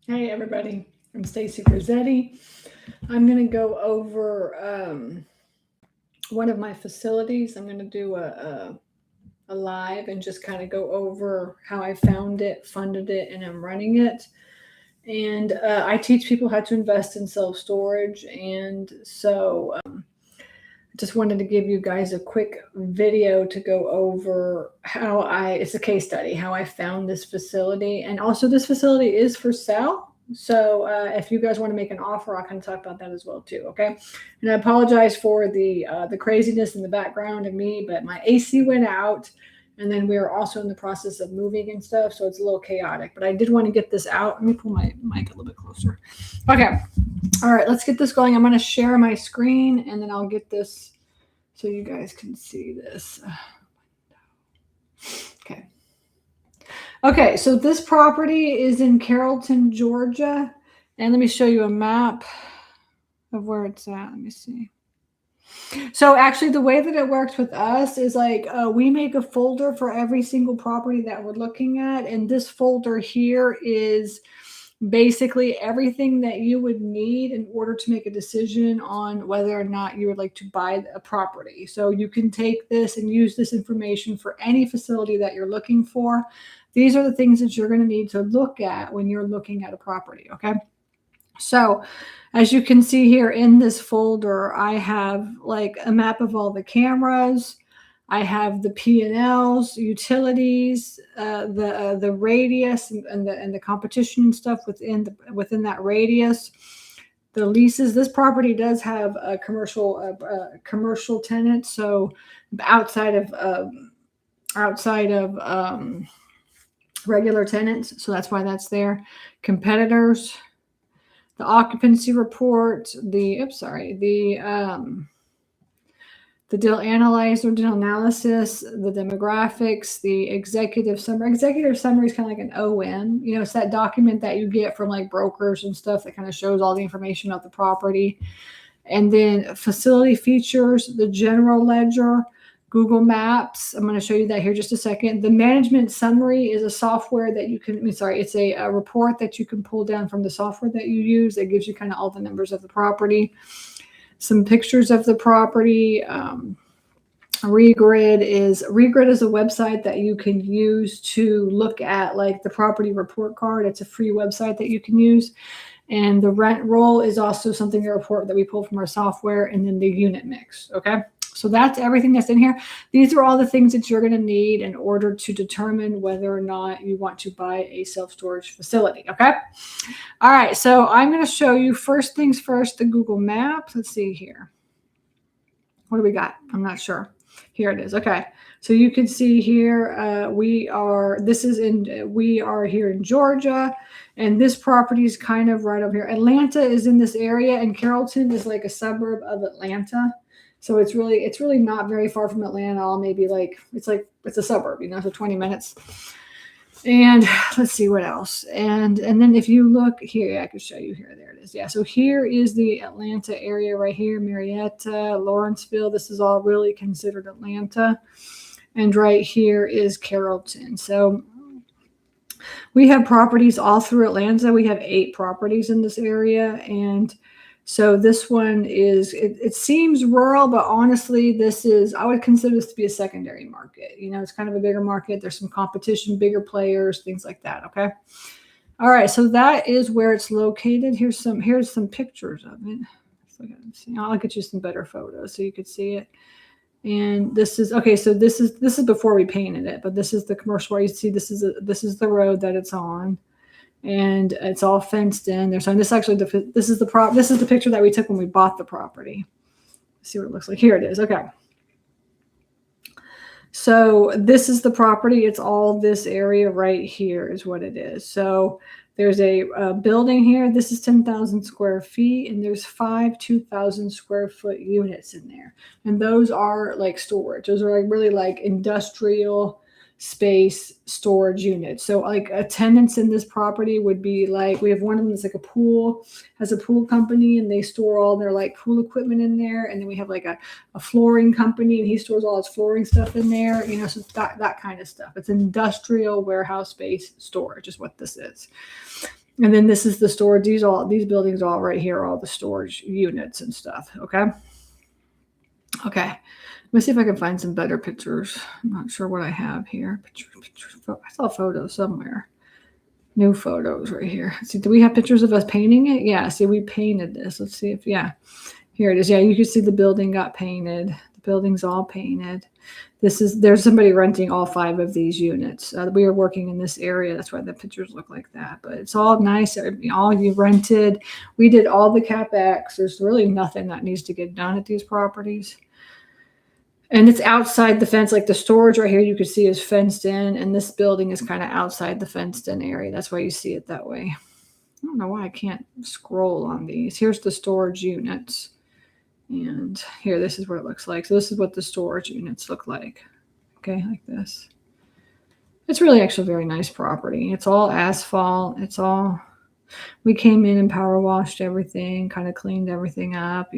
Hey everybody, I'm Stacy Rossetti. I'm going to go over one of my facilities. I'm going to do a live and just kind of go over how I found it, funded it, and I'm running it. And I teach people how to invest in self storage. And so I just wanted to give you guys a quick video to go over it's a case study, how I found this facility. And also, this facility is for sale. So if you guys want to make an offer, I'll kind of talk about that as well too. Okay. And I apologize for the craziness in the background of me, but my AC went out, and then we are also in the process of moving and stuff, so it's a little chaotic. But I did want to get this out. Let me pull my mic a little bit closer. Okay. All right, let's get this going. I'm going to share my screen, and then I'll get this so you guys can see this. Okay. Okay, so this property is in Carrollton, Georgia. And let me show you a map of where it's at. Let me see. So actually, the way that it works with us is like we make a folder for every single property that we're looking at. And this folder here is basically everything that you would need in order to make a decision on whether or not you would like to buy a property. So you can take this and use this information for any facility that you're looking for. These are the things that you're going to need to look at when you're looking at a property. Okay. So as you can see here in this folder, I have like a map of all the cameras. I have the P&Ls, utilities, the radius, and the competition and stuff within that radius. The leases. This property does have a commercial tenants, so outside of regular tenants. So that's why that's there. Competitors, the occupancy report, the deal analyzer, deal analysis, the demographics, the executive summary. Executive summary is kind of like an OM. It's that document that you get from like brokers and stuff that kind of shows all the information about the property. And then facility features, the general ledger, Google Maps. I'm going to show you that here just a second. The management summary is a software that it's a report that you can pull down from the software that you use. That gives you kind of all the numbers of the property. Some pictures of the property. Regrid is a website that you can use to look at like the property report card. It's a free website that you can use. And the rent roll is also something, a report that we pull from our software, and then the unit mix. Okay. So that's everything that's in here. These are all the things that you're going to need in order to determine whether or not you want to buy a self-storage facility. Okay. All right. So I'm going to show you first things first, the Google Maps. Let's see here. What do we got? I'm not sure. Here it is. Okay. So you can see here, we are here in Georgia, and this property is kind of right over here. Atlanta is in this area, and Carrollton is like a suburb of Atlanta. So it's really not very far from Atlanta. Maybe it's a suburb, so 20 minutes. And let's see what else. And then if you look here, I can show you here. There it is. Yeah. So here is the Atlanta area right here, Marietta, Lawrenceville. This is all really considered Atlanta. And right here is Carrollton. So we have properties all through Atlanta. We have 8 properties in this area. And so this one it seems rural, but honestly, I would consider this to be a secondary market. It's kind of a bigger market. There's some competition, bigger players, things like that. Okay. All right. So that is where it's located. Here's some pictures of it. I'll get you some better photos so you could see it. And this is okay. So this is before we painted it, but this is the commercial where you see this is the road that it's on. And it's all fenced in there. So this is the picture that we took when we bought the property. Let's see what it looks like. Here it is. Okay. So this is the property. It's all this area right here is what it is. So there's a building here. This is 10,000 square feet, and there's 5 2,000 square foot units in there. And those are like storage. Those are like really like industrial space storage units. So like tenants in this property would be like, we have one of them that's like has a pool company, and they store all their like pool equipment in there. And then we have like a flooring company, and he stores all his flooring stuff in there, so that kind of stuff. It's industrial warehouse space storage is what this is. And then this is the storage. These buildings all right here are all the storage units and stuff. Okay. Okay. Let me see if I can find some better pictures. I'm not sure what I have here. Pictures. I saw photos somewhere. New photos right here. See, do we have pictures of us painting it? Yeah. See, we painted this. Let's see if, yeah. Here it is. Yeah, you can see the building got painted. The building's all painted. There's somebody renting all 5 of these units. We are working in this area. That's why the pictures look like that. But it's all nice. All you rented. We did all the CapEx. There's really nothing that needs to get done at these properties. And it's outside the fence. Like the storage right here, you can see is fenced in. And this building is kind of outside the fenced in area. That's why you see it that way. I don't know why I can't scroll on these. Here's the storage units. And here, this is what it looks like. So this is what the storage units look like. Okay, like this. It's really actually a very nice property. It's all asphalt. We came in and power washed everything, kind of cleaned everything up,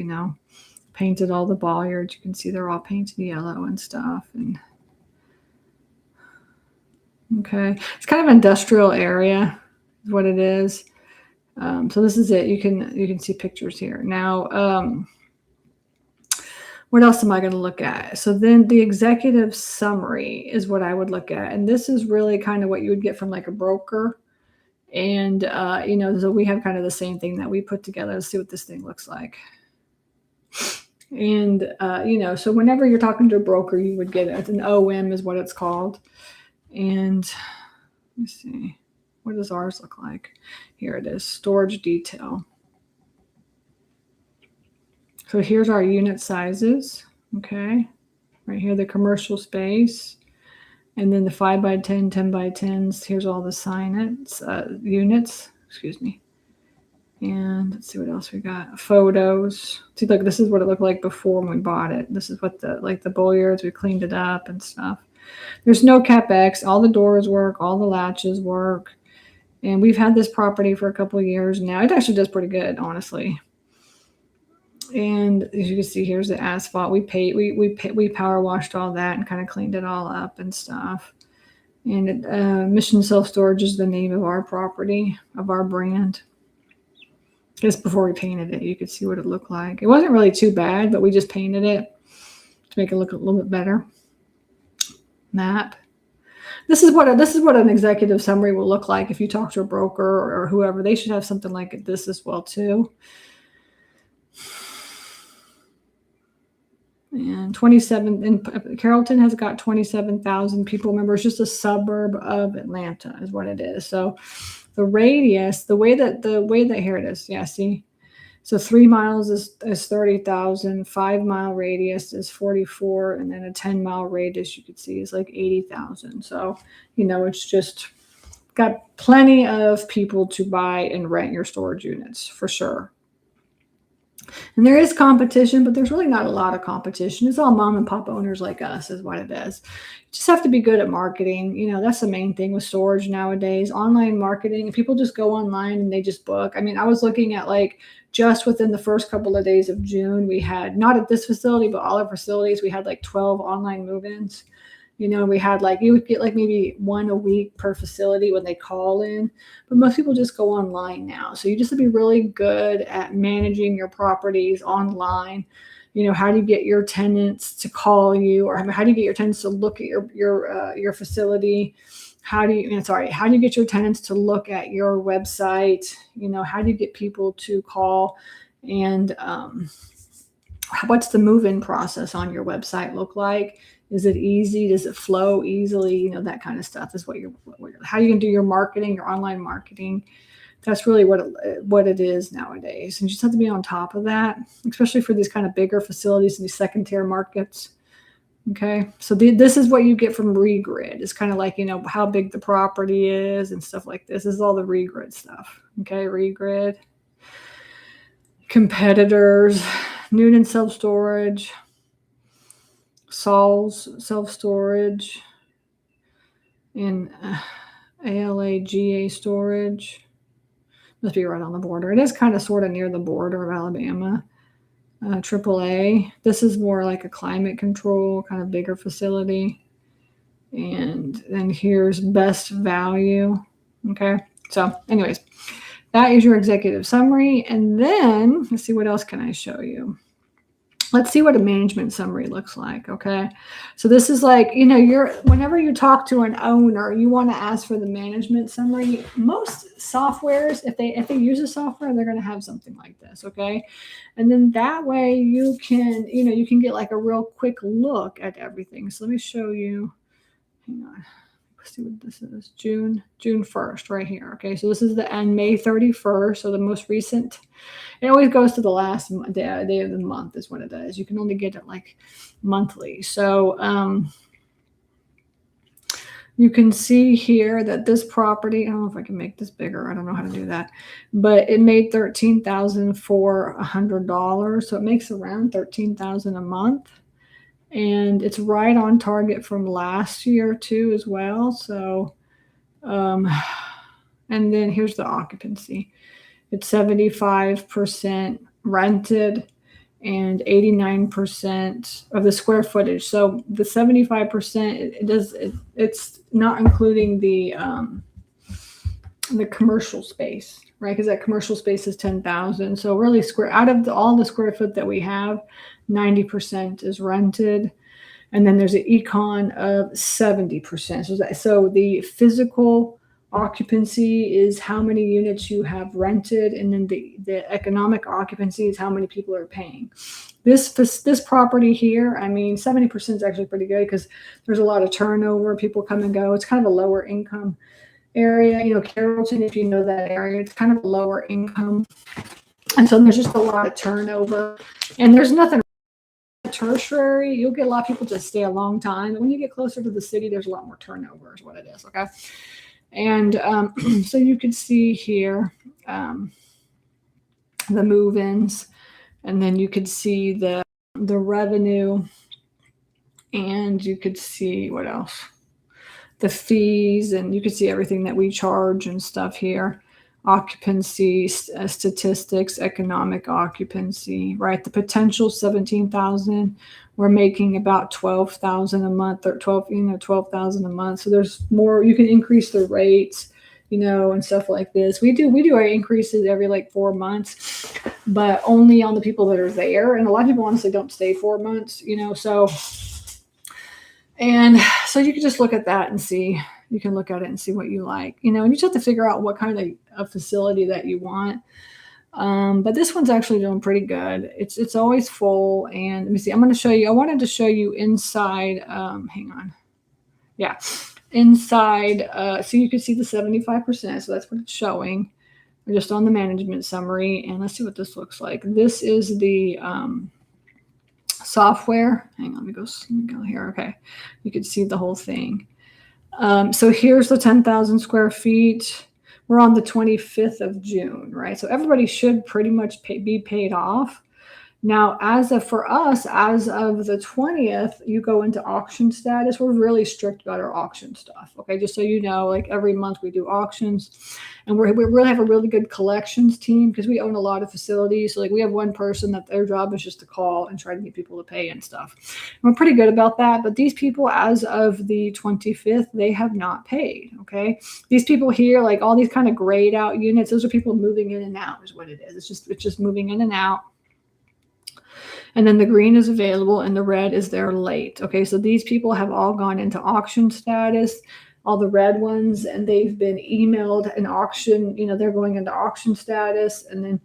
painted all the bollards. You can see they're all painted yellow and stuff. And okay, it's kind of an industrial area is what it is. So this is it. You can see pictures here. Now, what else am I going to look at? So then the executive summary is what I would look at. And this is really kind of what you would get from like a broker. And, so we have kind of the same thing that we put together. Let's see what this thing looks like. And, so whenever you're talking to a broker, you would get it. An OM is what it's called. And let me see. What does ours look like? Here it is, storage detail. So here's our unit sizes, okay? Right here, the commercial space. And then the 5x10, 10x10s. Here's all the units, excuse me. And let's see what else we got. Photos. See, look, this is what it looked like before when we bought it. This is what the bollards, we cleaned it up and stuff. There's no CapEx. All the doors work. All the latches work. And we've had this property for a couple of years now. It actually does pretty good, honestly. And as you can see, here's the asphalt. We power washed all that and kind of cleaned it all up and stuff. And Mission Self Storage is the name of our property, of our brand. Just before we painted it, you could see what it looked like. It wasn't really too bad, but we just painted it to make it look a little bit better. Map. This is what an executive summary will look like if you talk to a broker or whoever. They should have something like this as well too. And 27 in Carrollton has got 27,000 people. Remember, it's just a suburb of Atlanta is what it is. So the radius, the way that here it is. Yeah, see. So 3 miles is 30,000, 5 mile radius is 44, and then a 10 mile radius you could see is like 80,000. So, it's just got plenty of people to buy and rent your storage units for sure. And there is competition, but there's really not a lot of competition. It's all mom and pop owners like us is what it is. You just have to be good at marketing. That's the main thing with storage nowadays. Online marketing. People just go online and they just book. I mean, I was looking at just within the first couple of days of June, we had, not at this facility, but all our facilities, we had 12 online move-ins. We had you would get maybe 1 a week per facility when they call in, but most people just go online now. So you just have to be really good at managing your properties online. How do you get your tenants to call you, or how do you get your tenants to look at your facility? How do you get your tenants to look at your website? How do you get people to call? And what's the move-in process on your website look like? Is it easy? Does it flow easily? That kind of stuff is how you can do your marketing, your online marketing. That's really what it is nowadays. And you just have to be on top of that, especially for these kind of bigger facilities in these second-tier markets. Okay, so this is what you get from Regrid. It's kind of how big the property is and stuff like this. This is all the Regrid stuff. Okay, Regrid. Competitors, Noonan Self-Storage, Saul's Self-Storage, and ALAGA Storage. Must be right on the border. It is kind of sort of near the border of Alabama. AAA. This is more like a climate control, kind of bigger facility. And then here's Best Value. Okay. So anyways, That is your executive summary. And then let's see, what else can I show you? Let's see what a management summary looks like. Okay. So this is like, whenever you talk to an owner, you want to ask for the management summary. Most softwares, if they use a software, they're going to have something like this. Okay. And then that way you can get like a real quick look at everything. So let me show you. Hang on. Let's see what this is. June 1st right here. Okay. So this is the end, May 31st. So the most recent. It always goes to the last day of the month is what it does. You can only get it like monthly. So you can see here that this property, I don't know if I can make this bigger. I don't know how to do that, but it made $13,400. So it makes around $13,000 a month. And it's right on target from last year too as well. So, and then here's the occupancy. It's 75% rented and 89% of the square footage. So the 75%, it's not including the commercial space, right? Because that commercial space is 10,000. So really out of all the square foot that we have, 90% is rented. And then there's an econ of 70%. So the physical occupancy is how many units you have rented, and then the economic occupancy is how many people are paying. This property here, I mean, 70% is actually pretty good because there's a lot of turnover. People come and go. It's kind of a lower income area. Carrollton, if you know that area, it's kind of a lower income. And so there's just a lot of turnover. And there's nothing tertiary. You'll get a lot of people to stay a long time. But when you get closer to the city, there's a lot more turnover is what it is, okay? And so you can see here the move-ins, and then you could see the revenue, and you could see what else? The fees, and you could see everything that we charge and stuff here. Occupancy statistics, economic occupancy, right? The potential 17,000. We're making about 12,000 a month, or 12,000 a month. So there's more. You can increase the rates, and stuff like this. We do our increases every like 4 months, but only on the people that are there. And a lot of people honestly don't stay 4 months, So you can just look at that and see. You can look at it and see what you like, and you just have to figure out what kind of facility that you want. But this one's actually doing pretty good. It's always full. And let me see. I wanted to show you inside. Hang on. Yeah, inside. So you can see the 75%. So that's what it's showing. We're just on the management summary, and let's see what this looks like. This is the software. Hang on. Let me go here. Okay, you can see the whole thing. So here's the 10,000 square feet. We're on the 25th of June, right? So everybody should pretty much be paid off. Now, for us, as of the 20th, you go into auction status. We're really strict about our auction stuff. Okay, just so you know, like every month we do auctions, and we really have a really good collections team because we own a lot of facilities. So like we have one person that their job is just to call and try to get people to pay and stuff. And we're pretty good about that. But these people, as of the 25th, they have not paid. Okay, these people here, like all these kind of grayed out units, those are people moving in and out, is what it is. It's just moving in and out. And then the green is available and the red is they're late. Okay, so these people have all gone into auction status, all the red ones, and they've been emailed an auction, they're going into auction status, and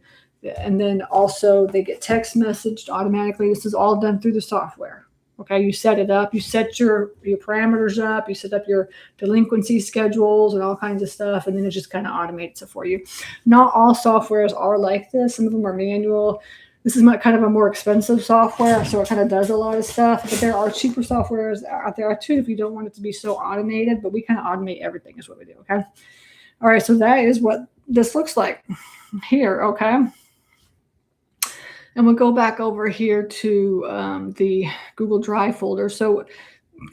then also they get text messaged automatically. This is all done through the software. Okay, you set it up, you set your parameters up, you set up your delinquency schedules and all kinds of stuff, and then it just kind of automates it for you. Not all softwares are like this. Some of them are manual. This is kind of a more expensive software, so it kind of does a lot of stuff. But there are cheaper softwares out there too if you don't want it to be so automated. But we kind of automate everything is what we do, okay? All right, so that is what this looks like here, okay? And we'll go back over here to the Google Drive folder. So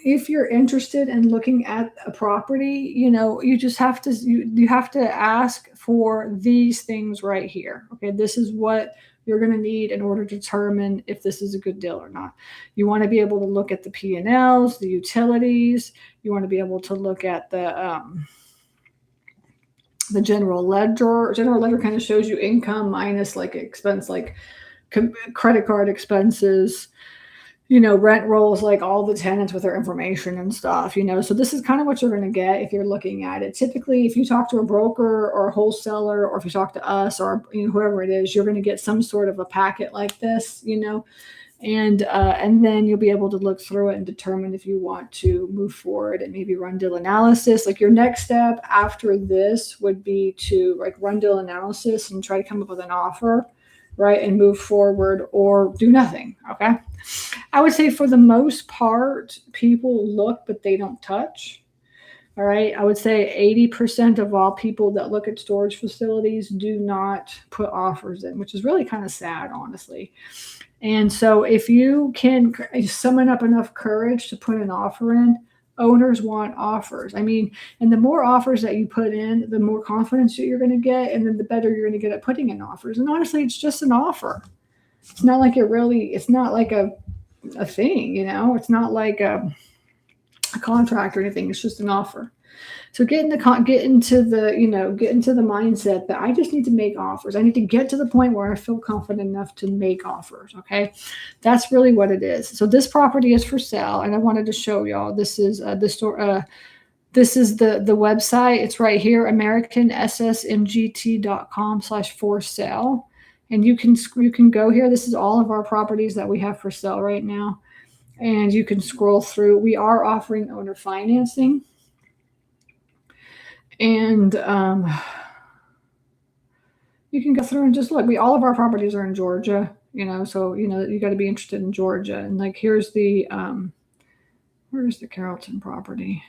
if you're interested in looking at a property, you just have to you have to ask for these things right here. Okay, this is what you're going to need in order to determine if this is a good deal or not. You want to be able to look at the P&Ls, the utilities. You want to be able to look at the The general ledger. General ledger kind of shows you income minus like expense, like credit card expenses, rent rolls, like all the tenants with their information and stuff, So this is kind of what you're going to get if you're looking at it. Typically, if you talk to a broker or a wholesaler, or if you talk to us or whoever it is, you're going to get some sort of a packet like this, and then you'll be able to look through it and determine if you want to move forward and maybe run deal analysis. Like your next step after this would be to like run deal analysis and try to come up with an offer, right, and move forward, or do nothing. Okay. I would say for the most part, people look, but they don't touch. All right. I would say 80% of all people that look at storage facilities do not put offers in, which is really kind of sad, honestly. And so if you can summon up enough courage to put an offer in, owners want offers. I mean, and the more offers that you put in, the more confidence that you're going to get, and then the better you're going to get at putting in offers. And honestly, it's just an offer. It's not like it's not like a thing, It's not like a contract or anything. It's just an offer. So get into the mindset that I just need to make offers. I need to get to the point where I feel confident enough to make offers. Okay. That's really what it is. So this property is for sale, and I wanted to show y'all, this is the store. This is the website. It's right here, americanssmgt.com/for sale. And you can go here. This is all of our properties that we have for sale right now. And you can scroll through. We are offering owner financing. And you can go through and just look. All of our properties are in Georgia, so you got to be interested in Georgia. And like here's the where's the Carrollton property?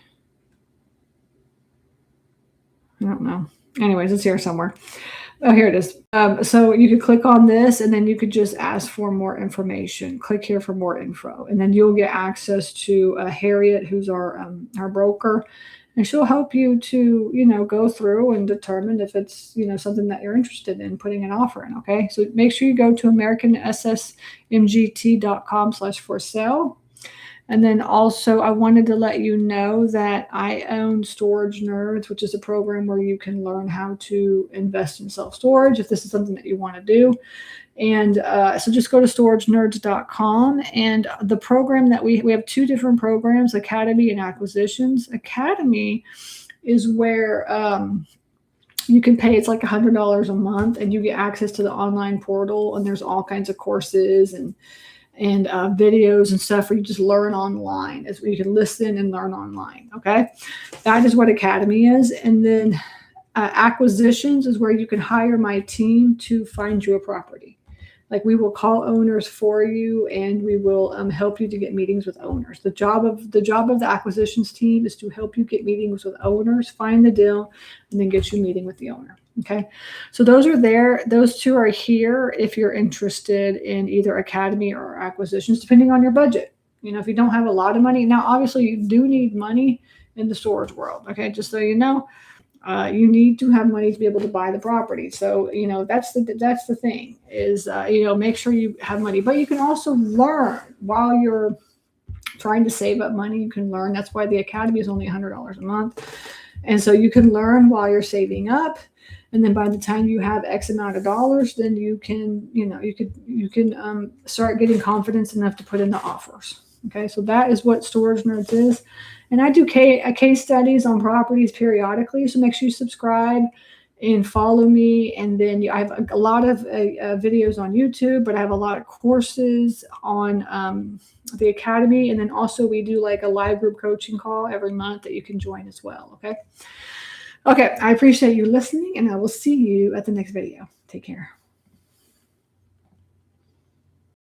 I don't know. Anyways, it's here somewhere. Oh, here it is. So you could click on this, and then you could just ask for more information. Click here for more info, and then you'll get access to Harriet, who's our broker. And she'll help you to, go through and determine if it's, something that you're interested in putting an offer in. Okay. So make sure you go to americanssmgt.com/for sale. And then also I wanted to let you know that I own StorageNerds, which is a program where you can learn how to invest in self-storage if this is something that you want to do. And so just go to StorageNerds.com, and the program that we have two different programs, Academy and Acquisitions. Academy is where you can pay, it's like $100 a month, and you get access to the online portal, and there's all kinds of courses and videos and stuff where you just learn online, as you can listen and learn online. Okay. That is what Academy is. And then Acquisitions is where you can hire my team to find you a property. Like we will call owners for you, and we will help you to get meetings with owners. The job of the acquisitions team is to help you get meetings with owners, find the deal, and then get you a meeting with the owner. Okay. So those are there. Those two are here if you're interested in either Academy or Acquisitions, depending on your budget. If you don't have a lot of money, now obviously you do need money in the storage world. Okay. Just so you know. You need to have money to be able to buy the property. So, that's the thing is, make sure you have money, but you can also learn while you're trying to save up money. You can learn. That's why the Academy is only $100 a month. And so you can learn while you're saving up. And then by the time you have X amount of dollars, then you can start getting confidence enough to put in the offers. Okay. So that is what StorageNerds is. And I do case studies on properties periodically. So make sure you subscribe and follow me. And then I have a lot of videos on YouTube, but I have a lot of courses on the Academy. And then also we do like a live group coaching call every month that you can join as well. Okay. Okay. I appreciate you listening, and I will see you at the next video. Take care.